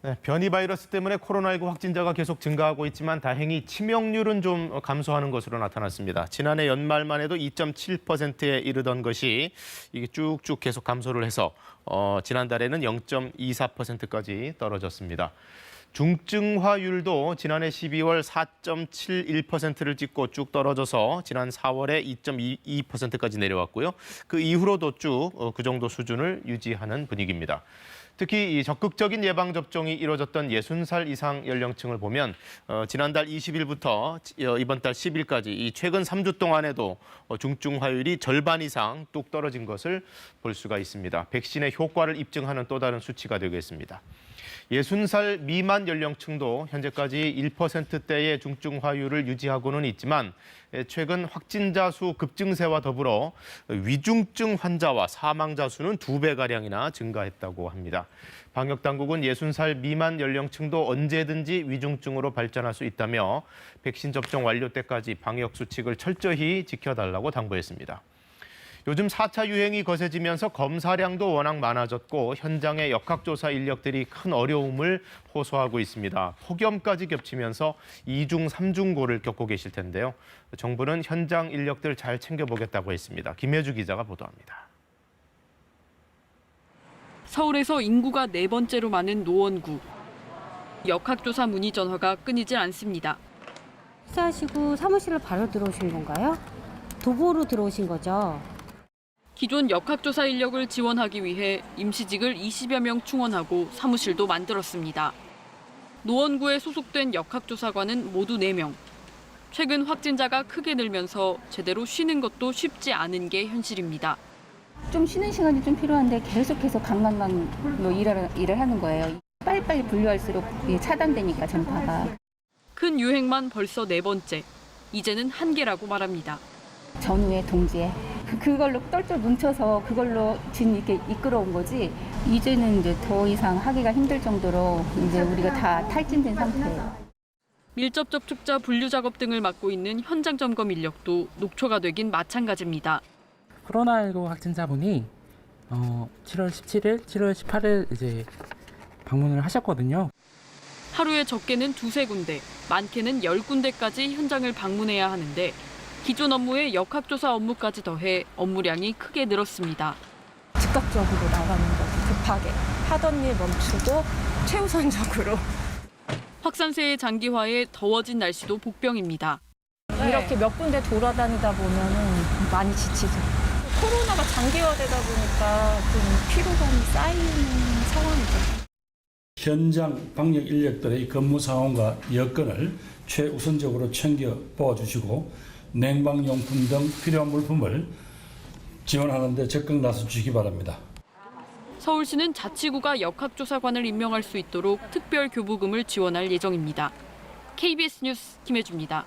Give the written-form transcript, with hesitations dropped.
네, 변이 바이러스 때문에 코로나19 확진자가 계속 증가하고 있지만 다행히 치명률은 좀 감소하는 것으로 나타났습니다. 지난해 연말만 해도 2.7%에 이르던 것이 이게 쭉쭉 계속 감소를 해서 지난달에는 0.24%까지 떨어졌습니다. 중증화율도 지난해 12월 4.71%를 찍고 쭉 떨어져서 지난 4월에 2.22%까지 내려왔고요. 그 이후로도 쭉 그 정도 수준을 유지하는 분위기입니다. 특히 이 적극적인 예방접종이 이루어졌던 60살 이상 연령층을 보면 지난달 20일부터 이번 달 10일까지 이 최근 3주 동안에도 중증화율이 절반 이상 뚝 떨어진 것을 볼 수가 있습니다. 백신의 효과를 입증하는 또 다른 수치가 되겠습니다. 60살 미만 연령층도 현재까지 1%대의 중증화율을 유지하고는 있지만 최근 확진자 수 급증세와 더불어 위중증 환자와 사망자 수는 2배가량이나 증가했다고 합니다. 방역당국은 60살 미만 연령층도 언제든지 위중증으로 발전할 수 있다며 백신 접종 완료 때까지 방역 수칙을 철저히 지켜달라고 당부했습니다. 요즘 4차 유행이 거세지면서 검사량도 워낙 많아졌고 현장의 역학조사 인력들이 큰 어려움을 호소하고 있습니다. 폭염까지 겹치면서 2중, 3중고를 겪고 계실 텐데요. 정부는 현장 인력들 잘 챙겨보겠다고 했습니다. 김혜주 기자가 보도합니다. 서울에서 인구가 4번째로 많은 노원구. 역학조사 문의 전화가 끊이질 않습니다. 식사하시고 사무실로 바로 들어오신 건가요? 도보로 들어오신 거죠? 기존 역학조사 인력을 지원하기 위해 임시직을 20여 명 충원하고 사무실도 만들었습니다. 노원구에 소속된 역학조사관은 모두 4명. 최근 확진자가 크게 늘면서 제대로 쉬는 것도 쉽지 않은 게 현실입니다. 좀 쉬는 시간이 좀 필요한데 계속해서 강강강로 일을 하는 거예요. 빨리빨리 분류할수록 차단되니까 전파가. 큰 유행만 벌써 4번째. 이제는 한계라고 말합니다. 전후에 동지에 그걸로 똘똘 뭉쳐서 그걸로 지금 이렇게 이끌어온 거지. 이제는 이제 더 이상 하기가 힘들 정도로 이제 우리가 다 탈진된 상태예요. 밀접 접촉자 분류 작업 등을 맡고 있는 현장 점검 인력도 녹초가 되긴 마찬가지입니다. 코로나19 확진자분이 7월 17일, 7월 18일 이제 방문을 하셨거든요. 하루에 적게는 2-3군데, 많게는 10군데까지 현장을 방문해야 하는데 기존 업무에 역학조사 업무까지 더해 업무량이 크게 늘었습니다. 즉각적으로 나가는 거죠. 급하게. 하던 일 멈추고 최우선적으로. 확산세의 장기화에 더워진 날씨도 복병입니다. 이렇게 몇 군데 돌아다니다 보면은 많이 지치죠. 코로나가 장기화되다 보니까 좀 피로감이 쌓이는 상황이죠. 현장 방역 인력들의 근무 상황과 여건을 최우선적으로 챙겨 보아주시고 냉방용품 등 필요한 물품을 지원하는 데 적극 나서주시기 바랍니다. 서울시는 자치구가 역학조사관을 임명할 수 있도록 특별 교부금을 지원할 예정입니다. KBS 뉴스 김혜주입니다.